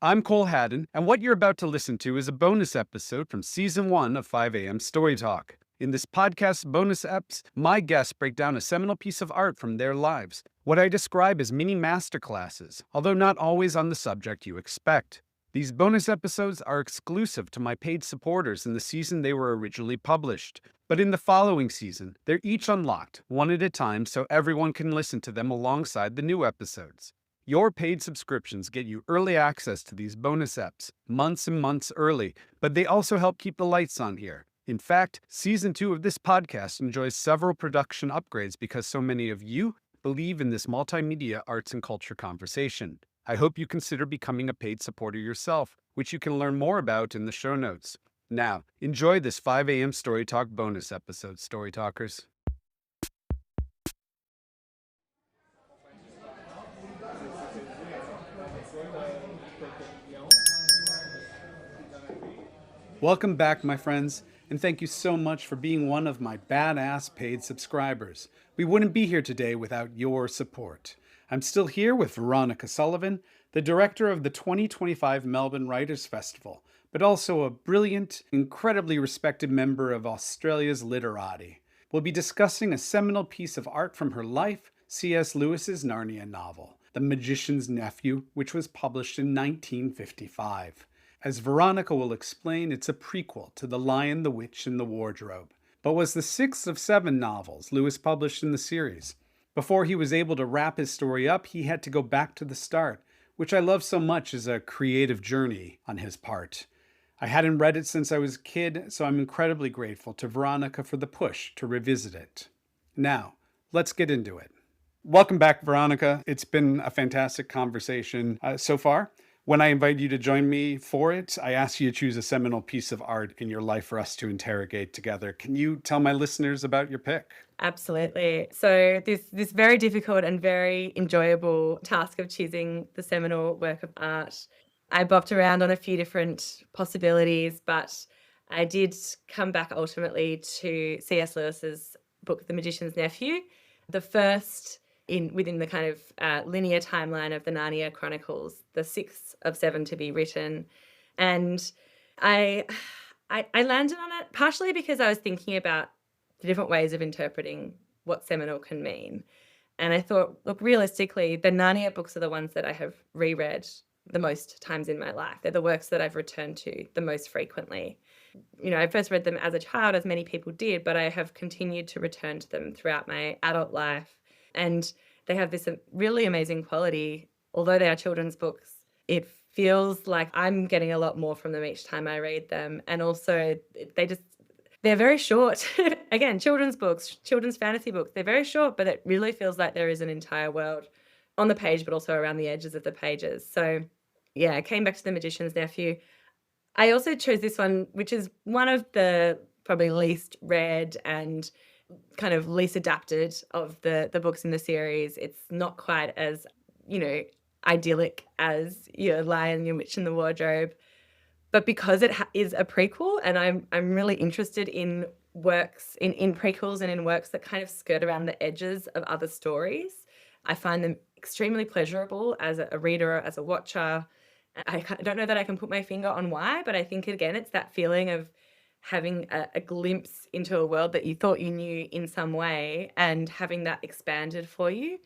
I'm Cole Haddon, and what you're about to listen to is a bonus episode from Season 1 of 5am Story Talk. In this podcast bonus eps, my guests break down a seminal piece of art from their lives, what I describe as mini masterclasses, although not always on the subject you expect. These bonus episodes are exclusive to my paid supporters in the season they were originally published. But in the following season, they're each unlocked, one at a time, so everyone can listen to them alongside the new episodes. Your paid subscriptions get you early access to these bonus eps, months and months early, but they also help keep the lights on here. In fact, Season 2 of this podcast enjoys several production upgrades because so many of you believe in this multimedia arts and culture conversation. I hope you consider becoming a paid supporter yourself, which you can learn more about in the show notes. Now, enjoy this 5am Story Talk bonus episode, Story Talkers. Welcome back, my friends, and thank you so much for being one of my badass paid subscribers. We wouldn't be here today without your support. I'm still here with Veronica Sullivan, the director of the 2025 Melbourne Writers Festival, but also a brilliant, incredibly respected member of Australia's literati. We'll be discussing a seminal piece of art from her life, C.S. Lewis's Narnia novel, The Magician's Nephew, which was published in 1955. As Veronica will explain, it's a prequel to The Lion, the Witch, and the Wardrobe, but was the sixth of 7 novels Lewis published in the series. Before he was able to wrap his story up, he had to go back to the start, which I love so much as a creative journey on his part. I hadn't read it since I was a kid, so I'm incredibly grateful to Veronica for the push to revisit it. Now, let's get into it. Welcome back, Veronica. It's been a fantastic conversation so far. When I invited you to join me for it, I asked you to choose a seminal piece of art in your life for us to interrogate together. Can you tell my listeners about your pick? Absolutely. So this very difficult and very enjoyable task of choosing the seminal work of art, I bopped around on a few different possibilities, but I did come back ultimately to C.S. Lewis's book, The Magician's Nephew, the first within the kind of linear timeline of the Narnia Chronicles, the 6th of 7 to be written. And I landed on it partially because I was thinking about the different ways of interpreting what seminal can mean. And I thought, look, realistically, the Narnia books are the ones that I have reread the most times in my life. They're the works that I've returned to the most frequently. You know, I first read them as a child, as many people did, but I have continued to return to them throughout my adult life. And they have this really amazing quality. Although they are children's books, it feels like I'm getting a lot more from them each time I read them. And also they're very short. Again, children's books, children's fantasy books, they're very short, but it really feels like there is an entire world on the page, but also around the edges of the pages. So yeah, I came back to The Magician's Nephew. I also chose this one, which is one of the probably least read and kind of least adapted of the books in the series. It's not quite as, idyllic as your Lion, your Witch, and the Wardrobe. But because it is a prequel, and I'm really interested in works, in prequels and in works that kind of skirt around the edges of other stories, I find them extremely pleasurable as a reader, as a watcher. I don't know that I can put my finger on why, but I think, again, it's that feeling of having a glimpse into a world that you thought you knew in some way and having that expanded for you,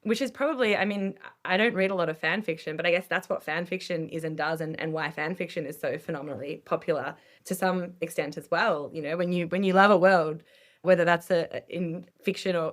which is probably, I don't read a lot of fan fiction, but I guess that's what fan fiction is and does, and why fan fiction is so phenomenally popular to some extent as well. You know, when you love a world, whether that's in fiction or,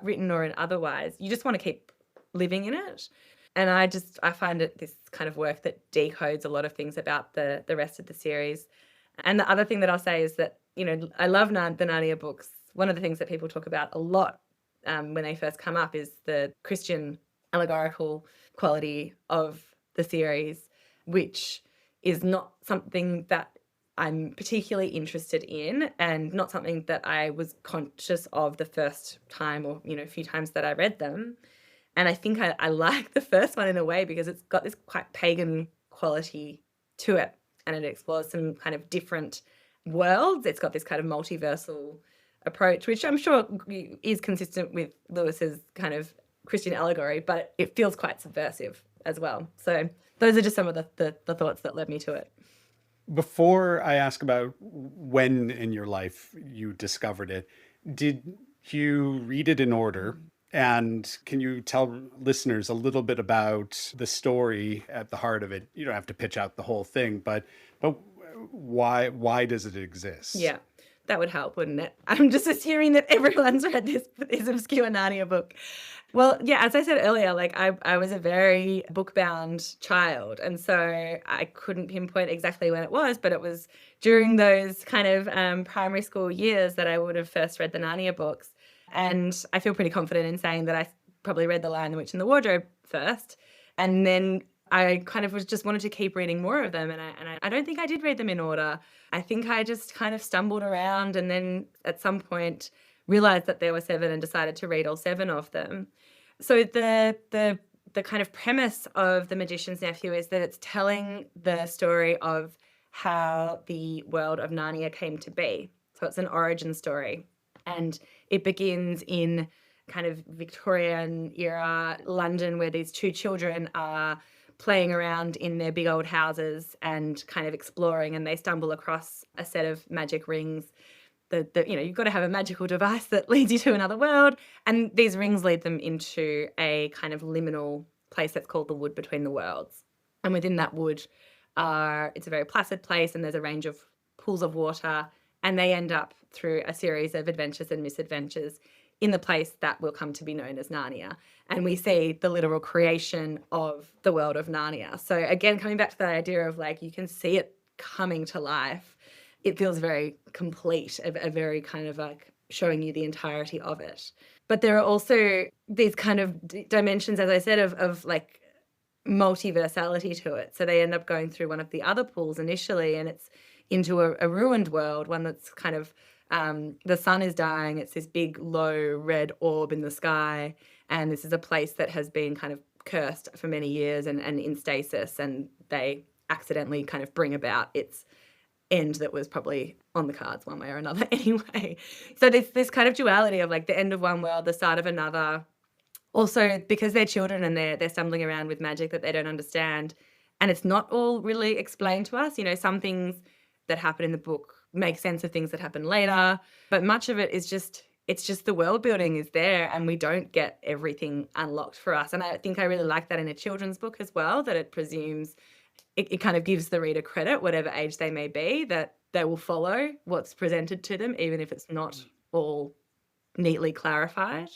written or in otherwise, you just want to keep living in it. And I find it this kind of work that decodes a lot of things about the rest of the series. And the other thing that I'll say is that, I love the Narnia books. One of the things that people talk about a lot when they first come up is the Christian allegorical quality of the series, which is not something that I'm particularly interested in, and not something that I was conscious of the first time or, a few times that I read them. And I think I like the first one in a way because it's got this quite pagan quality to it, and it explores some kind of different worlds. It's got this kind of multiversal approach, which I'm sure is consistent with Lewis's kind of Christian allegory, but it feels quite subversive as well. So those are just some of the thoughts that led me to it. Before I ask about when in your life you discovered it, did you read it in order? And can you tell listeners a little bit about the story at the heart of it? You don't have to pitch out the whole thing, but why does it exist? Yeah, that would help, wouldn't it? I'm just assuming that everyone's read this obscure Narnia book. Well, yeah, as I said earlier, like I was a very book-bound child, and so I couldn't pinpoint exactly when it was, but it was during those kind of primary school years that I would have first read the Narnia books. And I feel pretty confident in saying that I probably read The Lion, the Witch, and the Wardrobe first, and then I kind of was just wanted to keep reading more of them, and I don't think I did read them in order. I think I just kind of stumbled around, and then at some point realized that there were 7 and decided to read all 7 of them. So the kind of premise of The Magician's Nephew is that it's telling the story of how the world of Narnia came to be. So it's an origin story, and it begins in kind of Victorian era London, where these 2 children are playing around in their big old houses and kind of exploring, and they stumble across a set of magic rings. You've got to have a magical device that leads you to another world, and these rings lead them into a kind of liminal place that's called the Wood Between the Worlds. And within that wood, it's a very placid place, and there's a range of pools of water, and they end up through a series of adventures and misadventures in the place that will come to be known as Narnia. And we see the literal creation of the world of Narnia. So again, coming back to that idea of like, you can see it coming to life. It feels very complete, a very kind of like showing you the entirety of it. But there are also these kind of dimensions, as I said, of like multiversality to it. So they end up going through one of the other pools initially, and it's into a ruined world, one that's kind of the sun is dying. It's this big, low red orb in the sky. And this is a place that has been kind of cursed for many years and in stasis. And they accidentally kind of bring about its end that was probably on the cards one way or another anyway. So there's this kind of duality of like the end of one world, the start of another. Also, because they're children and they're stumbling around with magic that they don't understand. And it's not all really explained to us. You know, some things that happen in the book make sense of things that happen later, but much of it is just, it's just the world building is there and we don't get everything unlocked for us. And I think I really like that in a children's book as well, that it presumes, it kind of gives the reader credit, whatever age they may be, that they will follow what's presented to them, even if it's not all neatly clarified.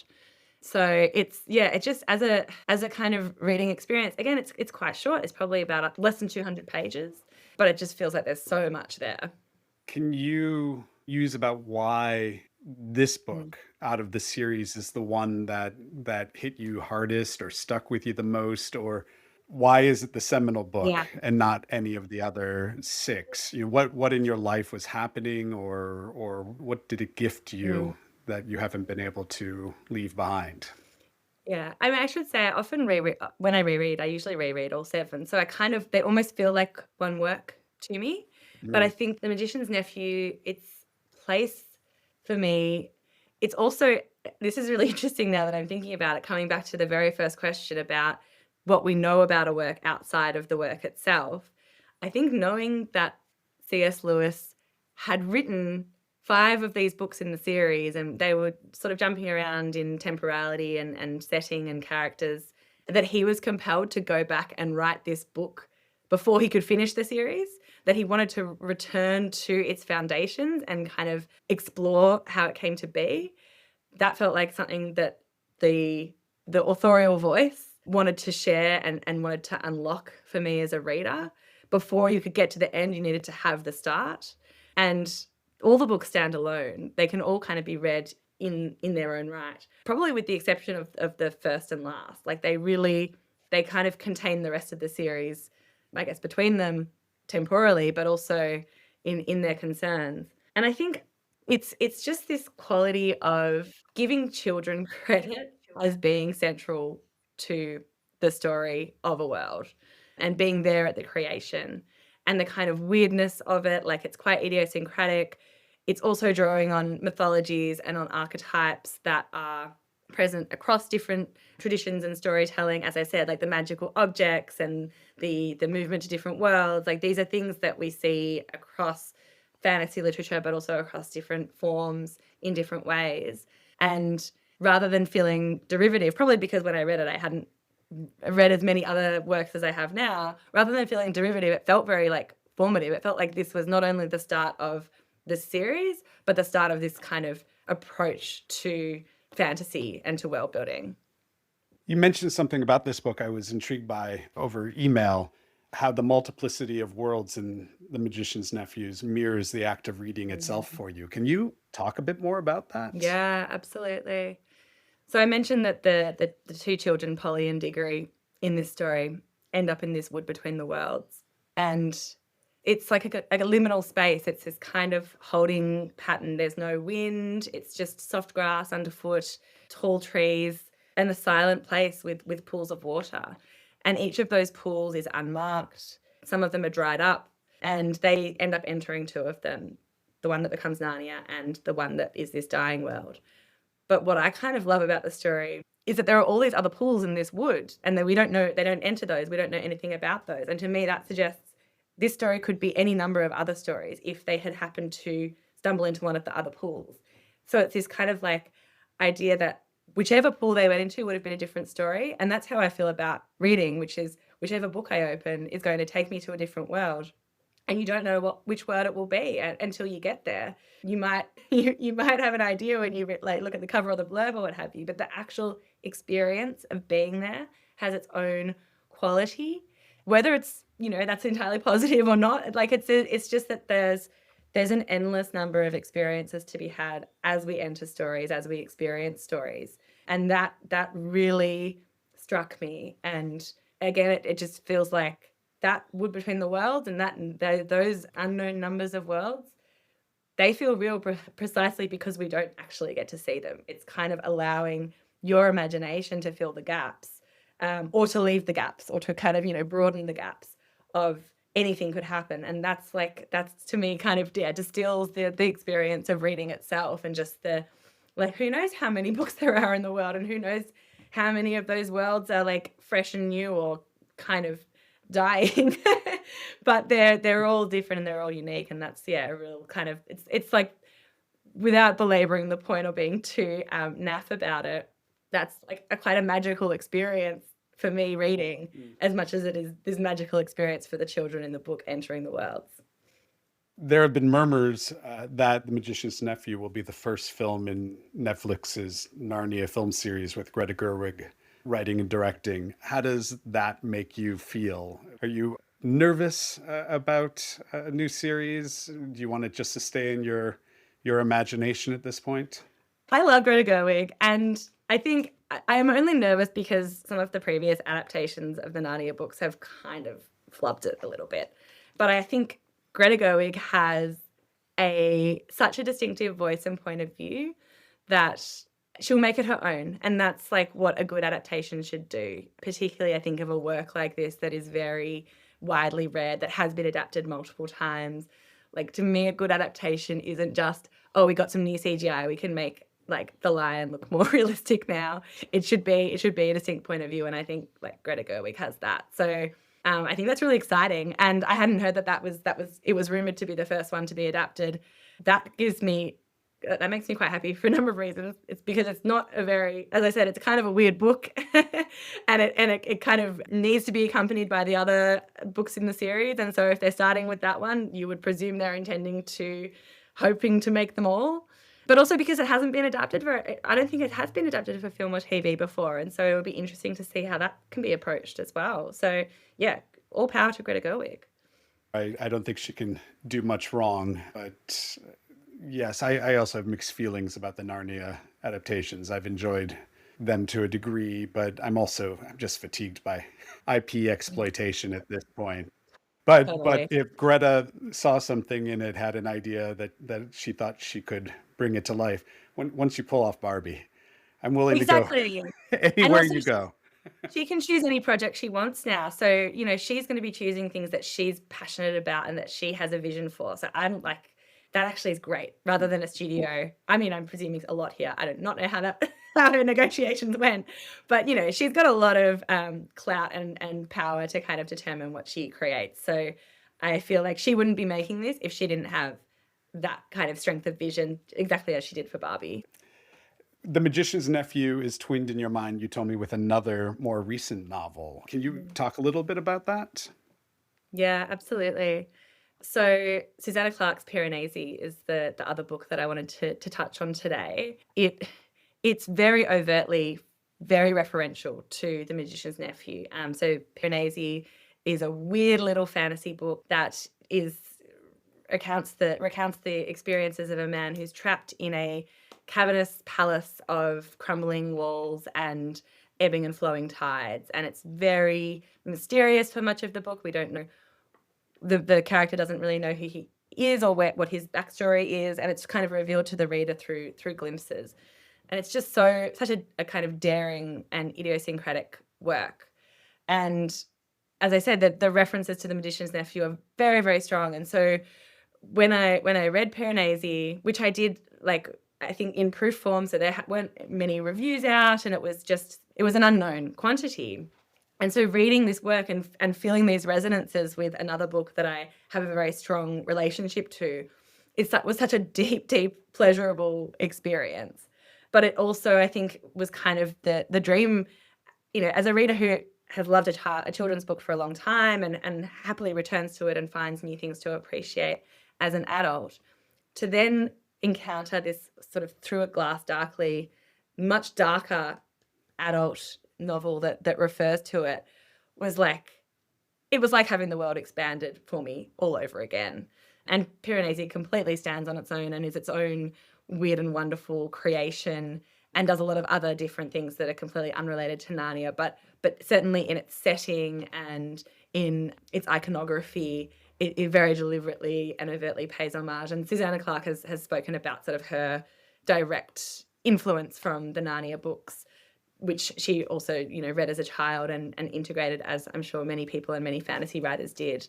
So it's just as a kind of reading experience, again, it's quite short. It's probably about less than 200 pages, but it just feels like there's so much there. Can you use about why this book out of the series is the one that hit you hardest or stuck with you the most, or why is it the seminal book Yeah. and not any of the other 6? You know, what in your life was happening, or what did it gift you that you haven't been able to leave behind? Yeah. I mean, I should say I often reread when I reread, I usually reread all 7. So I kind of they almost feel like one work to me. But I Mm. think The Magician's Nephew, its place for me, it's also this is really interesting now that I'm thinking about it, coming back to the very first question about what we know about a work outside of the work itself. I think knowing that C.S. Lewis had written 5 of these books in the series, and they were sort of jumping around in temporality and setting and characters, that he was compelled to go back and write this book before he could finish the series, that he wanted to return to its foundations and kind of explore how it came to be. That felt like something that the authorial voice wanted to share and wanted to unlock for me as a reader. Before you could get to the end, you needed to have the start. And all the books stand alone. They can all kind of be read in their own right, probably with the exception of the first and last. Like they kind of contain the rest of the series, I guess, between them temporally, but also in their concerns. And I think it's just this quality of giving children credit as being central to the story of a world and being there at the creation and the kind of weirdness of it. Like, it's quite idiosyncratic. It's also drawing on mythologies and on archetypes that are present across different traditions and storytelling. As I said, like the magical objects and the movement to different worlds, like these are things that we see across fantasy literature, but also across different forms in different ways. And rather than feeling derivative, probably because when I read it, I hadn't read as many other works as I have now, rather than feeling derivative, it felt very like formative. It felt like this was not only the start of the series, but the start of this kind of approach to fantasy and to world building. You mentioned something about this book I was intrigued by over email, how the multiplicity of worlds in The Magician's Nephews mirrors the act of reading itself for you. Can you talk a bit more about that? Yeah, absolutely. So I mentioned that the two children, Polly and Diggory, in this story end up in this wood between the worlds. And it's like a liminal space. It's this kind of holding pattern. There's no wind. It's just soft grass underfoot, tall trees, and a silent place with pools of water. And each of those pools is unmarked. Some of them are dried up, and they end up entering two of them, the one that becomes Narnia and the one that is this dying world. But what I kind of love about the story is that there are all these other pools in this wood, and that we don't know, they don't enter those. We don't know anything about those. And to me, that suggests this story could be any number of other stories if they had happened to stumble into one of the other pools. So it's this kind of like idea that whichever pool they went into would have been a different story. And that's how I feel about reading, which is whichever book I open is going to take me to a different world. And you don't know which word it will be until you get there. You might you might have an idea when you like look at the cover or the blurb or what have you, but the actual experience of being there has its own quality. Whether it's, that's entirely positive or not, like it's just that there's an endless number of experiences to be had as we enter stories, as we experience stories. And that really struck me. And again, it just feels like that wood between the worlds and those unknown numbers of worlds, they feel real precisely because we don't actually get to see them. It's kind of allowing your imagination to fill the gaps, or to leave the gaps, or to kind of, broaden the gaps of anything could happen. And that's to me kind of, distills the experience of reading itself, and just who knows how many books there are in the world, and who knows how many of those worlds are like fresh and new or kind of dying. But they're all different and they're all unique, and that's a real kind of, it's like, without belaboring the point or being too naff about it, that's like quite a magical experience for me reading, as much as it is this magical experience for the children in the book entering the worlds. There have been murmurs that The Magician's Nephew will be the first film in Netflix's Narnia film series with Greta Gerwig writing and directing. How does that make you feel? Are you nervous about a new series? Do you want it just to stay in your imagination at this point? I love Greta Gerwig, and I think I am only nervous because some of the previous adaptations of the Narnia books have kind of flubbed it a little bit. But I think Greta Gerwig has such a distinctive voice and point of view that she'll make it her own. And that's like what a good adaptation should do. Particularly, I think, of a work like this that is very widely read, that has been adapted multiple times. Like, to me, a good adaptation isn't just, oh, we got some new CGI, we can make like the lion look more realistic now. It should be a distinct point of view, and I think like Greta Gerwig has that. So I think that's really exciting. And I hadn't heard it was rumored to be the first one to be adapted. That makes me quite happy for a number of reasons. It's because it's not as I said, it's kind of a weird book, and it kind of needs to be accompanied by the other books in the series. And so if they're starting with that one, you would presume they're hoping to make them all. But also because it hasn't been adapted I don't think it has been adapted for film or TV before. And so it would be interesting to see how that can be approached as well. So yeah, all power to Greta Gerwig. I don't think she can do much wrong, but yes, I also have mixed feelings about the Narnia adaptations. I've enjoyed them to a degree, but I'm just fatigued by IP exploitation at this point. But Totally. if Greta saw something in it, had an idea that she thought she could bring it to life, once you pull off Barbie, I'm willing to go Exactly. anywhere you go. She can choose any project she wants now. So, she's going to be choosing things that she's passionate about and that she has a vision for. So I'm like, that actually is great, rather than a studio. I mean, I'm presuming a lot here. I do not know how that how her negotiations went, but she's got a lot of clout and power to kind of determine what she creates. So I feel like she wouldn't be making this if she didn't have that kind of strength of vision, exactly as she did for Barbie. The Magician's Nephew is twinned in your mind, you told me, with another more recent novel. Can you talk a little bit about that? Yeah, absolutely. So Susanna Clarke's Piranesi is the other book that I wanted to touch on today. It's very overtly very referential to The Magician's Nephew. So Piranesi is a weird little fantasy book that recounts the experiences of a man who's trapped in a cavernous palace of crumbling walls and ebbing and flowing tides. And it's very mysterious for much of the book. We don't know, the character doesn't really know who he is or what his backstory is, and it's kind of revealed to the reader through glimpses. And it's just such a kind of daring and idiosyncratic work. And as I said, the references to The Magician's Nephew are very, very strong. And so when I read Piranesi, which I did, like, I think in proof form, so there weren't many reviews out, and it was an unknown quantity. And so reading this work and feeling these resonances with another book that I have a very strong relationship to, was such a deep, deep, pleasurable experience. But it also, I think, was kind of the dream, as a reader who has loved a children's book for a long time and happily returns to it and finds new things to appreciate as an adult, to then encounter this sort of through a glass darkly, much darker adult novel that refers to it was like having the world expanded for me all over again. And Piranesi completely stands on its own and is its own weird and wonderful creation, and does a lot of other different things that are completely unrelated to Narnia, but certainly in its setting and in its iconography, it very deliberately and overtly pays homage. And Susanna Clarke has spoken about sort of her direct influence from the Narnia books, which she also, read as a child and integrated, as I'm sure many people and many fantasy writers did.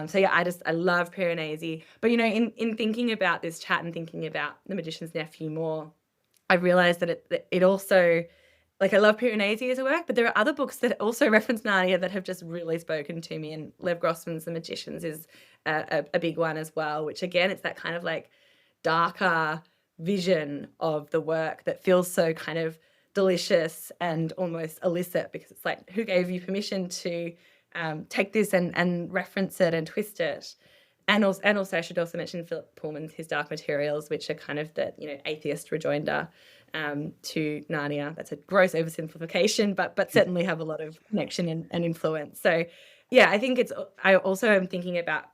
So yeah, I love Piranesi. But, in thinking about this chat and thinking about The Magician's Nephew more, I realized that it also, like, I love Piranesi as a work, but there are other books that also reference Narnia that have just really spoken to me. And Lev Grossman's The Magicians is a big one as well, which again, it's that kind of like darker vision of the work that feels so kind of delicious and almost illicit, because it's like, who gave you permission to take this and reference it and twist it? And also I should also mention Philip Pullman's His Dark Materials, which are kind of the atheist rejoinder to Narnia. That's a gross oversimplification, but certainly have a lot of connection and influence. So yeah, I think I also am thinking about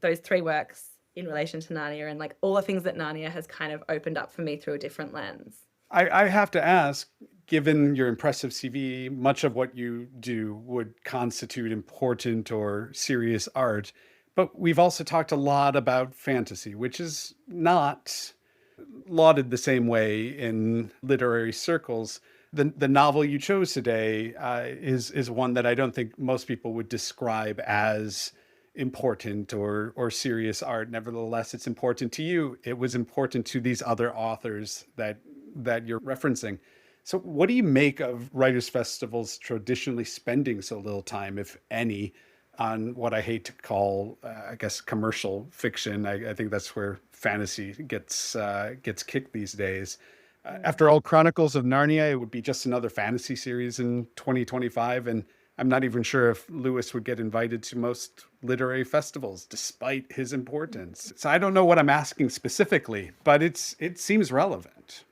those three works in relation to Narnia, and like all the things that Narnia has kind of opened up for me through a different lens. I have to ask, given your impressive CV, much of what you do would constitute important or serious art. But we've also talked a lot about fantasy, which is not lauded the same way in literary circles. The novel you chose today is one that I don't think most people would describe as important or serious art. Nevertheless, it's important to you. It was important to these other authors that you're referencing. So what do you make of writers' festivals traditionally spending so little time, if any, on what I hate to call, I guess, commercial fiction? I think that's where fantasy gets kicked these days. After all, Chronicles of Narnia, it would be just another fantasy series in 2025, and I'm not even sure if Lewis would get invited to most literary festivals, despite his importance. So I don't know what I'm asking specifically, but it seems relevant.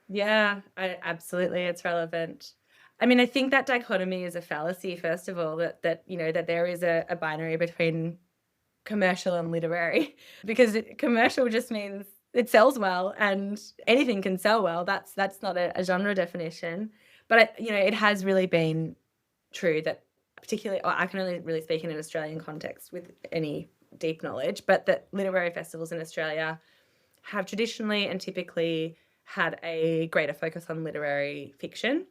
Yeah, absolutely, it's relevant. I mean, I think that dichotomy is a fallacy, first of all, that there is a binary between commercial and literary, because commercial just means it sells well, and anything can sell well. That's not a genre definition. But it has really been true that, particularly, I can only really speak in an Australian context with any deep knowledge, but that literary festivals in Australia have traditionally and typically had a greater focus on literary fiction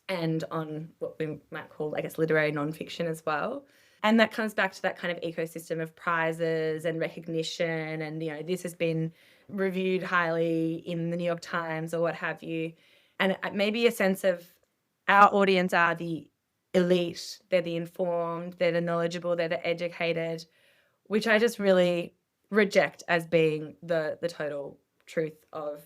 and on what we might call, I guess, literary nonfiction as well. And that comes back to that kind of ecosystem of prizes and recognition. And, this has been reviewed highly in the New York Times or what have you. And maybe a sense of our audience are the elite, they're the informed, they're the knowledgeable, they're the educated, which I just really reject as being the total truth of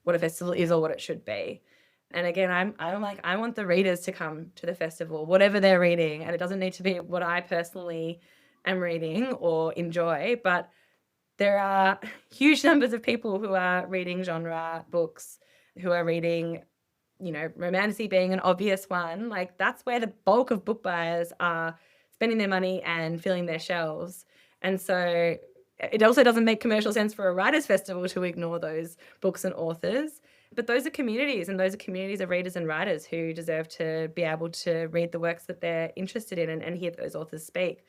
what a festival is or what it should be. And again, I'm like, I want the readers to come to the festival, whatever they're reading. And it doesn't need to be what I personally am reading or enjoy, but there are huge numbers of people who are reading genre books, who are reading, romantasy being an obvious one. Like, that's where the bulk of book buyers are spending their money and filling their shelves. And so it also doesn't make commercial sense for a writers' festival to ignore those books and authors. But those are communities, and those are communities of readers and writers who deserve to be able to read the works that they're interested in and hear those authors speak.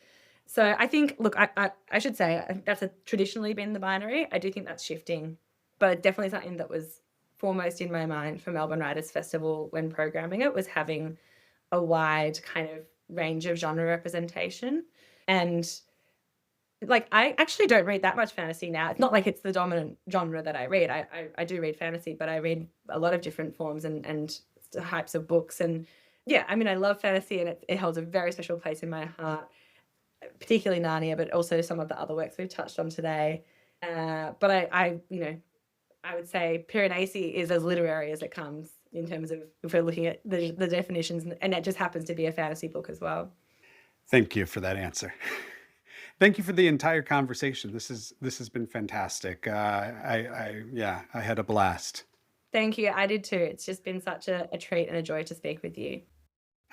So I think, look, I should say that's traditionally been the binary. I do think that's shifting, but definitely something that was foremost in my mind for Melbourne Writers Festival when programming it was having a wide kind of range of genre representation. And like, I actually don't read that much fantasy now. It's not like it's the dominant genre that I read. I do read fantasy, but I read a lot of different forms and types of books. And yeah, I mean, I love fantasy, and it holds a very special place in my heart, particularly Narnia, but also some of the other works we've touched on today. But I would say Piranesi is as literary as it comes in terms of, if we're looking at the definitions, and it just happens to be a fantasy book as well. Thank you for that answer. Thank you for the entire conversation. This has been fantastic. I had a blast. Thank you. I did too. It's just been such a treat and a joy to speak with you.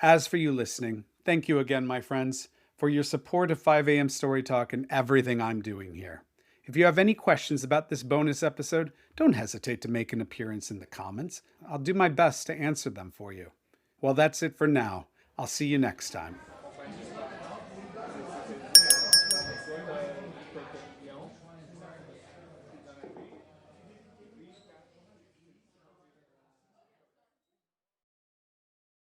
As for you listening, thank you again, my friends, for your support of 5 a.m. Story Talk and everything I'm doing here. If you have any questions about this bonus episode, don't hesitate to make an appearance in the comments. I'll do my best to answer them for you. Well, that's it for now. I'll see you next time.